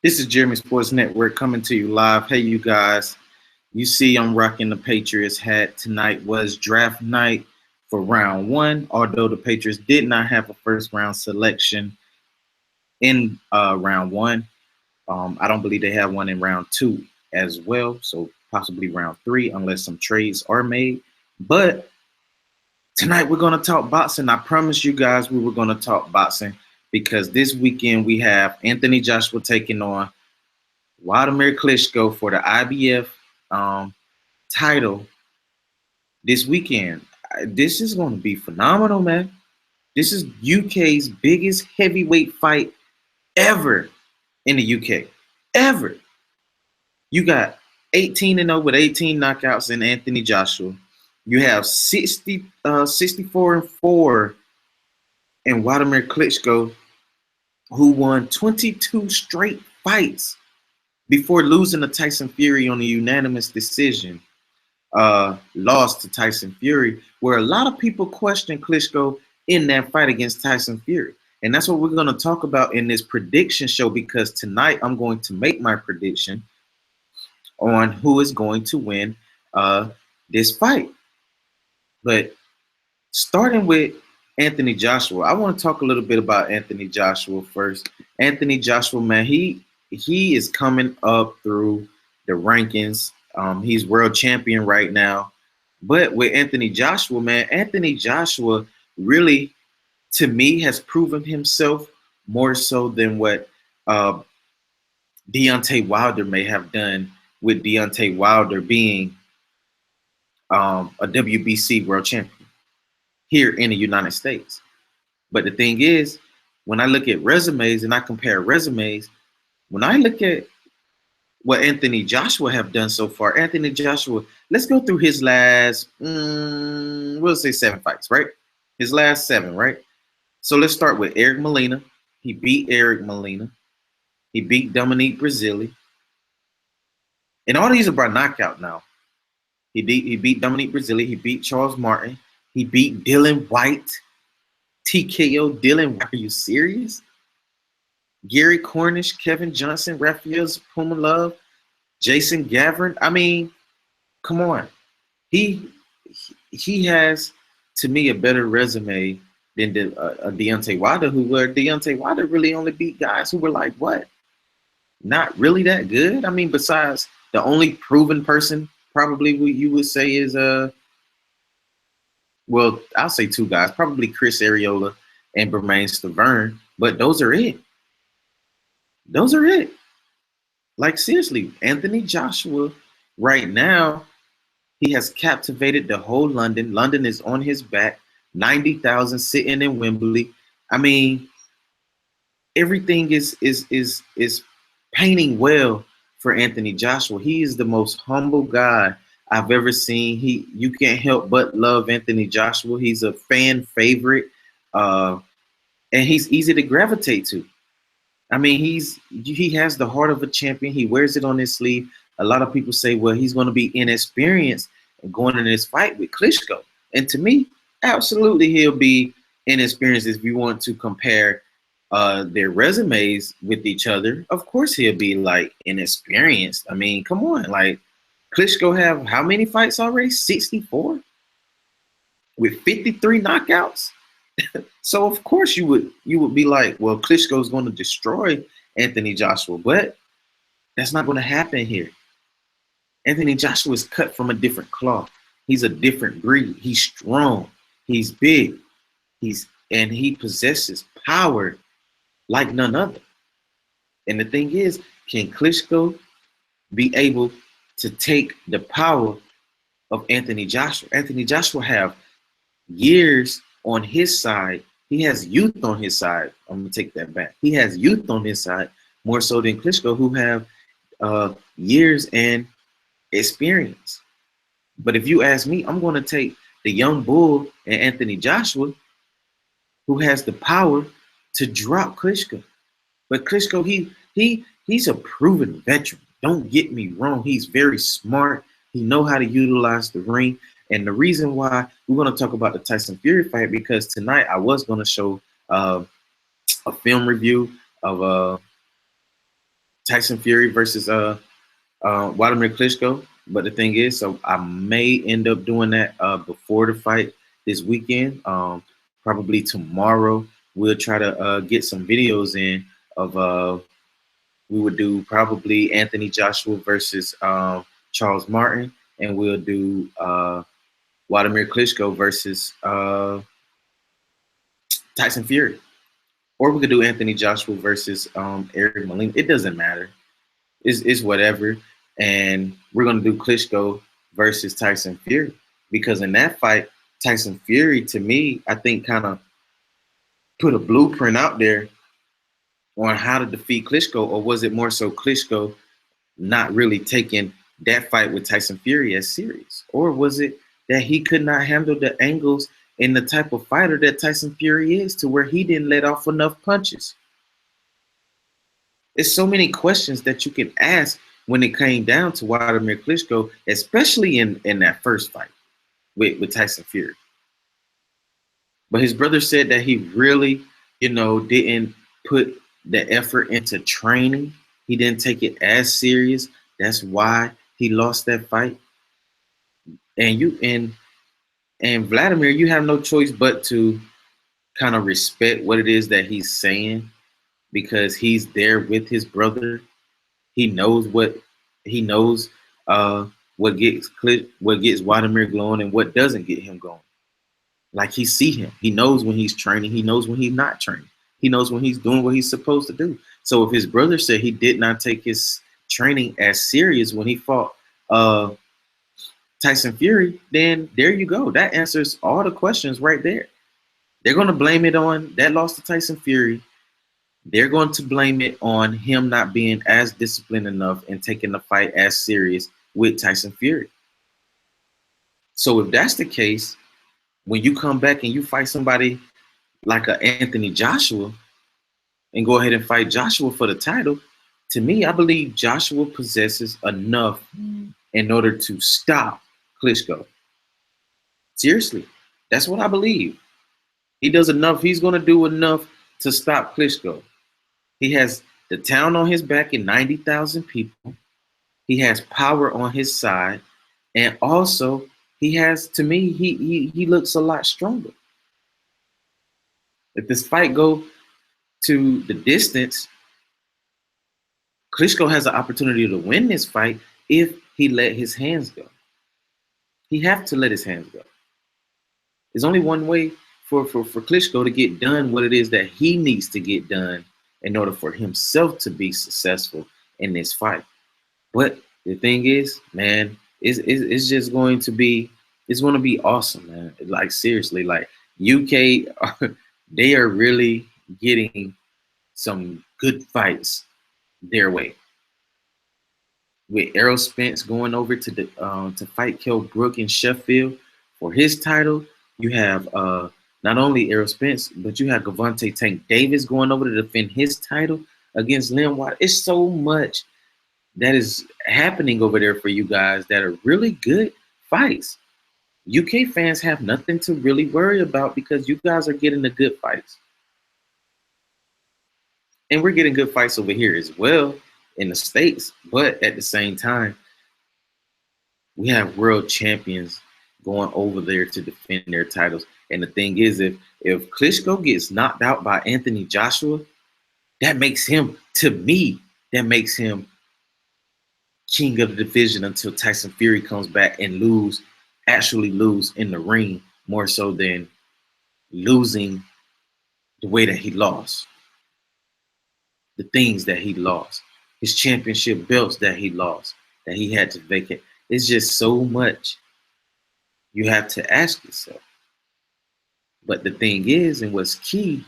This is Jeremy Sports Network coming to you live. Hey, you guys. You see, I'm rocking the Patriots hat. Tonight was draft night for round one. Although the Patriots did not have a first round selection in round one, I don't believe they have one in round two as well. So possibly round three, unless some trades are made. But tonight we're going to talk boxing. I promised you guys we were going to talk boxing because this weekend we have Anthony Joshua taking on Wladimir Klitschko for the IBF title this weekend. This is going to be phenomenal, man. This is UK's biggest heavyweight fight ever in the UK. Ever. You got 18-0 with 18 knockouts in Anthony Joshua. You have 64-4 in Wladimir Klitschko, who won 22 straight fights before losing to Tyson Fury on a unanimous decision. Lost to Tyson Fury, where a lot of people question Klitschko in that fight against Tyson Fury. And that's what we're going to talk about in this prediction show, because tonight I'm going to make my prediction on who is going to win this fight. But starting with Anthony Joshua, I want to talk a little bit about Anthony Joshua first. Anthony Joshua, man, he is coming up through the rankings. He's world champion right now. But with Anthony Joshua, man, Anthony Joshua really, to me, has proven himself more so than what Deontay Wilder may have done, with Deontay Wilder being a WBC world champion here in the United States. But the thing is, when I look at resumes and I compare resumes, when I look at what Anthony Joshua have done so far, Anthony Joshua, let's go through his last, we'll say 7 fights, right? His last 7, right? So let's start with Eric Molina. He beat Eric Molina. He beat Dominique Breazeale. And all these are by knockout now. He beat Dominique Breazeale. He beat Charles Martin. He beat Dylan White. TKO Dylan White. Are you serious? Gary Cornish, Kevin Johnson, Rafael Pumalov, Jason Gavin. I mean, come on. He has, to me, a better resume than Deontay Wilder, Deontay Wilder really only beat guys who were like, what? Not really that good? I mean, besides the only proven person probably what you would say is, well, I'll say 2 guys, probably Chris Arreola and Bermain Stavern, but those are it. Those are it. Like, seriously, Anthony Joshua right now, he has captivated the whole London. London is on his back, 90,000 sitting in Wembley. I mean, everything is painting well for Anthony Joshua. He is the most humble guy I've ever seen. You can't help but love Anthony Joshua. He's a fan favorite, and he's easy to gravitate to. I mean, he has the heart of a champion. He wears it on his sleeve. A lot of people say, well, he's going to be inexperienced going in this fight with Klitschko. And to me, absolutely, he'll be inexperienced if you want to compare their resumes with each other. Of course, he'll be like inexperienced. I mean, come on, like Klitschko have how many fights already? 64 with 53 knockouts. So of course you would be like, well, Klitschko is going to destroy Anthony Joshua, but that's not going to happen here. Anthony Joshua is cut from a different cloth. He's a different breed. He's strong. He's big. And he possesses power like none other. And the thing is, can Klitschko be able to take the power of Anthony Joshua? Anthony Joshua have years on his side. He has youth on his side. I'm going to take that back. He has youth on his side more so than Klitschko, who have years and experience. But if you ask me, I'm going to take the young bull and Anthony Joshua, who has the power to drop Klitschko. But Klitschko, he's a proven veteran. Don't get me wrong. He's very smart. He knows how to utilize the ring. And the reason why we're going to talk about the Tyson Fury fight, because tonight I was going to show a film review of Tyson Fury versus Wladimir Klitschko. But the thing is, so I may end up doing that before the fight this weekend. Probably tomorrow we'll try to get some videos in of we would do probably Anthony Joshua versus Charles Martin, and we'll do Wladimir Klitschko versus Tyson Fury. Or we could do Anthony Joshua versus Eric Molina. It doesn't matter. It's whatever. And we're gonna do Klitschko versus Tyson Fury because in that fight, Tyson Fury, to me, I think kind of put a blueprint out there on how to defeat Klitschko, or was it more so Klitschko not really taking that fight with Tyson Fury as serious, or was it that he could not handle the angles and the type of fighter that Tyson Fury is to where he didn't let off enough punches? There's so many questions that you can ask when it came down to Wladimir Klitschko, especially in that first fight with Tyson Fury. But his brother said that he really, didn't put the effort into training. He didn't take it as serious. That's why he lost that fight. And and Vladimir, you have no choice but to kind of respect what it is that he's saying because he's there with his brother. He knows uh, what gets Vladimir going and what doesn't get him going. Like he see him. He knows when he's training. He knows when he's not training. He knows when he's doing what he's supposed to do. So if his brother said he did not take his training as serious when he fought Tyson Fury, then there you go. That answers all the questions right there. They're going to blame it on that loss to Tyson Fury. They're going to blame it on him not being as disciplined enough and taking the fight as serious with Tyson Fury. So if that's the case, when you come back and you fight somebody like a Anthony Joshua and go ahead and fight Joshua for the title, to me, I believe Joshua possesses enough in order to stop Klitschko. Seriously, that's what I believe. He does enough. He's going to do enough to stop Klitschko. He has the town on his back and 90,000 people. He has power on his side. And also, he has, to me, he looks a lot stronger. If this fight go to the distance, Klitschko has an opportunity to win this fight if he let his hands go. He have to let his hands go. There's only one way for Klitschko to get done what it is that he needs to get done in order for himself to be successful in this fight. But the thing is, man, it's just going to be, it's going to be awesome, man. Like seriously, like UK, they are really getting some good fights their way. With Errol Spence going over to the to fight Kell Brook in Sheffield for his title, you have not only Errol Spence, but you have Gervonta Tank Davis going over to defend his title against Lynn White. It's so much that is happening over there for you guys that are really good fights. UK fans have nothing to really worry about because you guys are getting the good fights. And we're getting good fights over here as well in the States. But at the same time, we have world champions going over there to defend their titles. And the thing is, if Klitschko gets knocked out by Anthony Joshua, that makes him, to me, that makes him king of the division until Tyson Fury comes back and actually lose in the ring more so than losing the way that he lost. The things that he lost, his championship belts that he lost, that he had to vacate. It's just so much you have to ask yourself. But the thing is, and what's key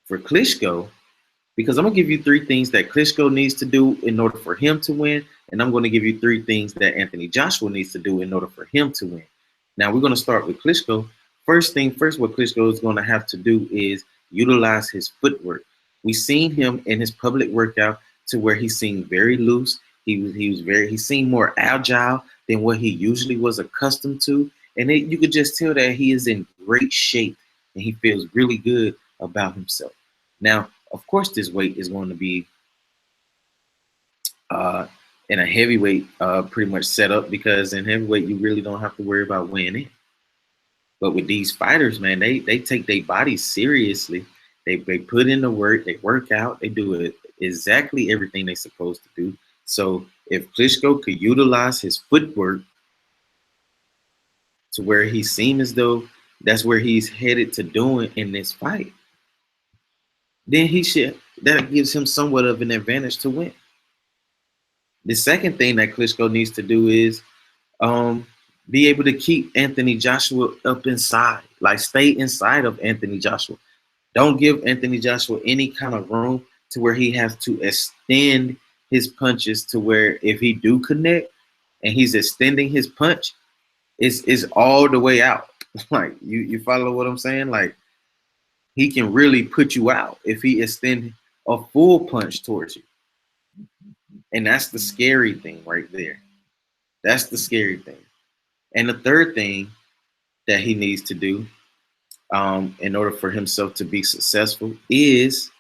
for Klitschko, because I'm going to give you 3 things that Klitschko needs to do in order for him to win, and I'm going to give you 3 things that Anthony Joshua needs to do in order for him to win. Now, we're going to start with Klitschko. First thing first, what Klitschko is going to have to do is utilize his footwork. We've seen him in his public workout to where he seemed very loose. He seemed more agile than what he usually was accustomed to. And you could just tell that he is in great shape and he feels really good about himself. Now, of course, this weight is going to be uh, in a heavyweight pretty much set up, because in heavyweight you really don't have to worry about weighing in. But with these fighters, man, they take their bodies seriously. They put in the work, they work out, they do it exactly everything they're supposed to do. So if Klitschko could utilize his footwork to where he seemed as though that's where he's headed to doing in this fight, then he should, that gives him somewhat of an advantage to win. The second thing that Klitschko needs to do is um, be able to keep Anthony Joshua up inside, like stay inside of Anthony Joshua. Don't give Anthony Joshua any kind of room to where he has to extend his punches to where if he do connect and he's extending his punch, it's all the way out. Like you follow what I'm saying? Like he can really put you out if he extend a full punch towards you. And that's the scary thing right there. That's the scary thing. And the third thing that he needs to do in order for himself to be successful is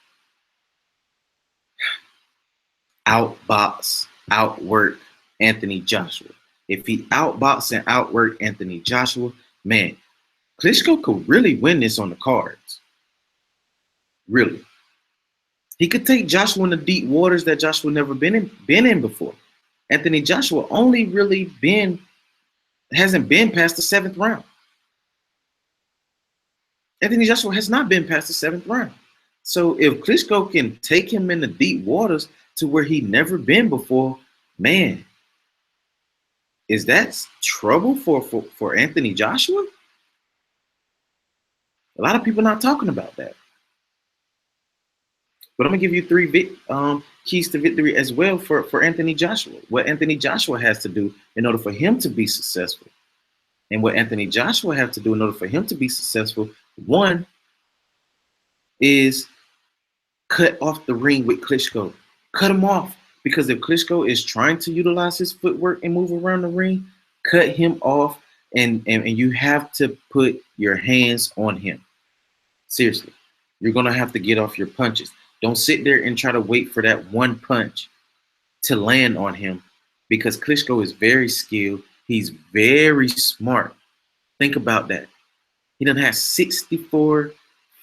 outbox, outwork Anthony Joshua. If he outbox and outwork Anthony Joshua, man, Klitschko could really win this on the cards. Really. He could take Joshua in the deep waters that Joshua never been in before. Anthony Joshua only really hasn't been past the 7th round. Anthony Joshua has not been past the 7th round. So if Klitschko can take him in the deep waters to where he never been before, man, is that trouble for Anthony Joshua? A lot of people not talking about that. But I'm gonna give you three keys to victory as well for Anthony Joshua. What Anthony Joshua has to do in order for him to be successful, and what Anthony Joshua has to do in order for him to be successful. One is cut off the ring with Klitschko. Cut him off, because if Klitschko is trying to utilize his footwork and move around the ring, cut him off, and you have to put your hands on him. Seriously, you're gonna have to get off your punches. Don't sit there and try to wait for that one punch to land on him, because Klitschko is very skilled. He's very smart. Think about that. He done had 64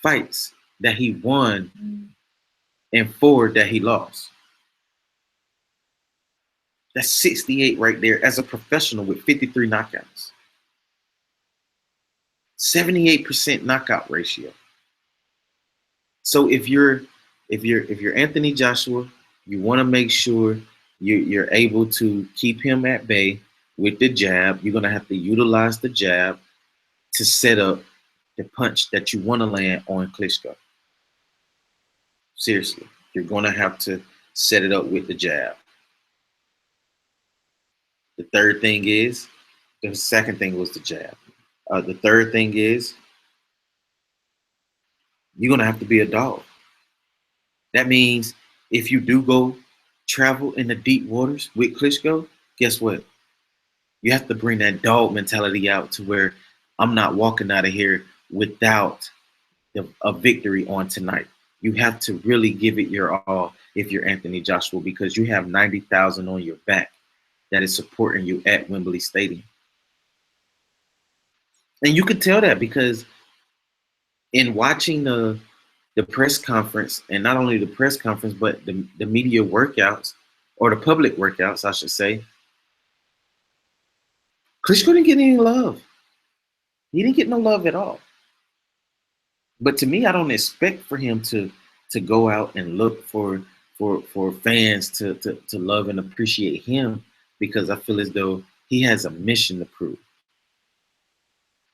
fights that he won and 4 that he lost. That's 68 right there as a professional with 53 knockouts. 78% knockout ratio. So if you're Anthony Joshua, you want to make sure you're able to keep him at bay with the jab. You're gonna have to utilize the jab to set up the punch that you want to land on Klitschko. Seriously, you're gonna have to set it up with the jab. The third thing is, the second thing was the jab. The third thing is, you're gonna have to be a dog. That means if you do go travel in the deep waters with Klitschko, guess what? You have to bring that dog mentality out to where I'm not walking out of here without a victory on tonight. You have to really give it your all if you're Anthony Joshua, because you have 90,000 on your back that is supporting you at Wembley Stadium. And you could tell that because in watching the press conference, and not only the press conference, but the media workouts, or the public workouts, I should say, Klitschko didn't get any love. He didn't get no love at all. But to me, I don't expect for him to go out and look for fans to love and appreciate him, because I feel as though he has a mission to prove.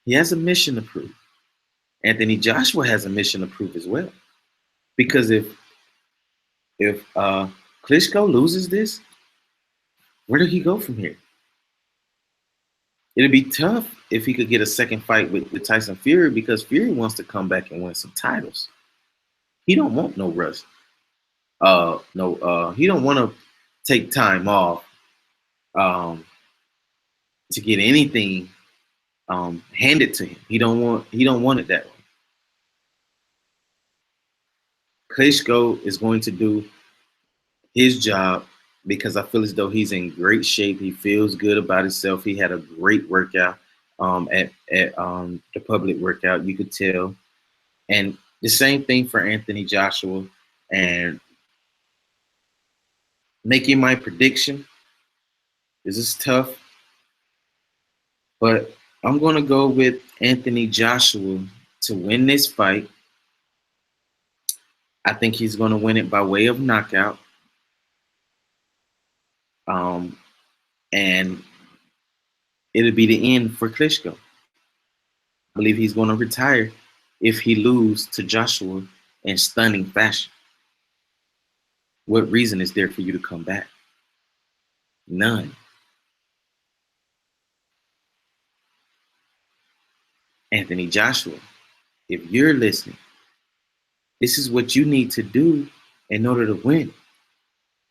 He has a mission to prove. Anthony Joshua has a mission to prove as well. Because if Klitschko loses this, where did he go from here? It'd be tough if he could get a second fight with Tyson Fury, because Fury wants to come back and win some titles. He don't want no rush. He don't want to take time off to get anything handed to him. He don't want it that way. Klitschko is going to do his job because I feel as though he's in great shape. He feels good about himself. He had a great workout at the public workout. You could tell. And the same thing for Anthony Joshua. And making my prediction, this is tough, but I'm going to go with Anthony Joshua to win this fight. I think he's going to win it by way of knockout. Um, and it'll be the end for Klitschko. I believe he's going to retire if he loses to Joshua in stunning fashion. What reason is there for you to come back? None. Anthony Joshua, if you're listening, this is what you need to do in order to win.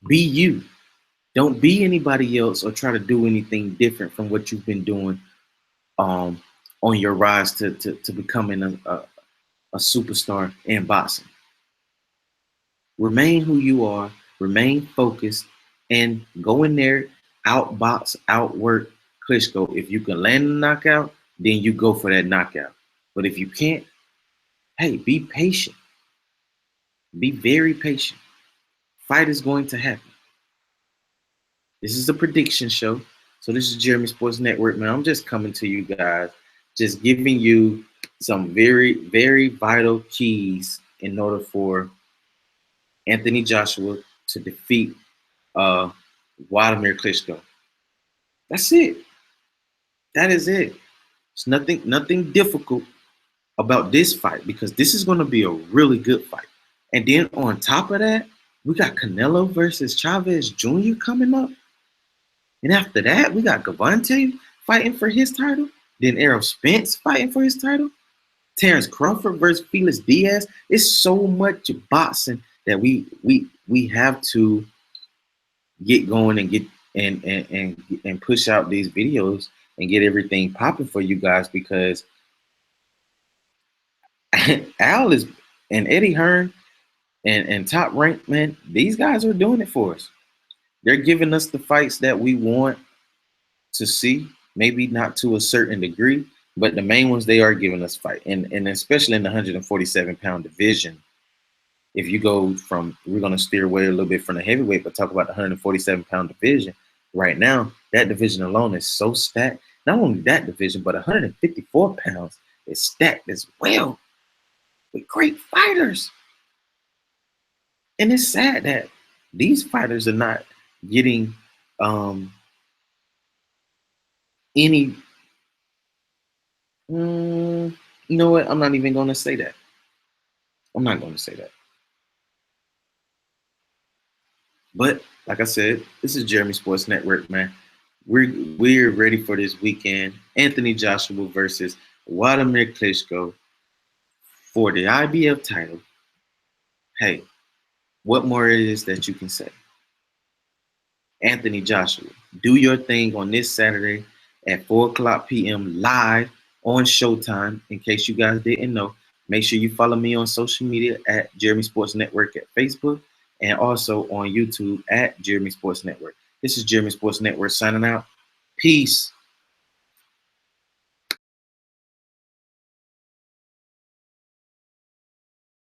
Be you. Don't be anybody else or try to do anything different from what you've been doing on your rise to becoming a superstar in boxing. Remain who you are, remain focused, and go in there, outbox, outwork Klitschko. If you can land a knockout, then you go for that knockout. But if you can't, hey, be patient. Be very patient. Fight is going to happen. This is a prediction show. So this is Jeremy Sports Network, man. I'm just coming to you guys, just giving you some very, very vital keys in order for Anthony Joshua to defeat Wladimir Klitschko. That's it. That is it. It's nothing difficult about this fight because this is going to be a really good fight. And then on top of that, we got Canelo versus Chavez Jr. coming up. And after that, we got Gavante fighting for his title. Then Errol Spence fighting for his title. Terrence Crawford versus Felix Diaz. It's so much boxing that we have to get going and get and push out these videos and get everything popping for you guys because Al is and Eddie Hearn and Top Rank, man, these guys are doing it for us. They're giving us the fights that we want to see, maybe not to a certain degree, but the main ones they are giving us fight. And especially in the 147-pound division, if you go from, we're going to steer away a little bit from the heavyweight, but talk about the 147-pound division. Right now, that division alone is so stacked. Not only that division, but 154 pounds is stacked as well with great fighters. And it's sad that these fighters are not getting any. You know what? I'm not even going to say that. I'm not going to say that. But like I said, this is Jeremy Sports Network, man. We're ready for this weekend. Anthony Joshua versus Wladimir Klitschko for the IBF title. Hey, what more is that you can say? Anthony Joshua, do your thing on this Saturday at 4:00 p.m. live on Showtime. In case you guys didn't know, make sure you follow me on social media at Jeremy Sports Network at Facebook and also on YouTube at Jeremy Sports Network. This is Jeremy Sports Network signing out. Peace.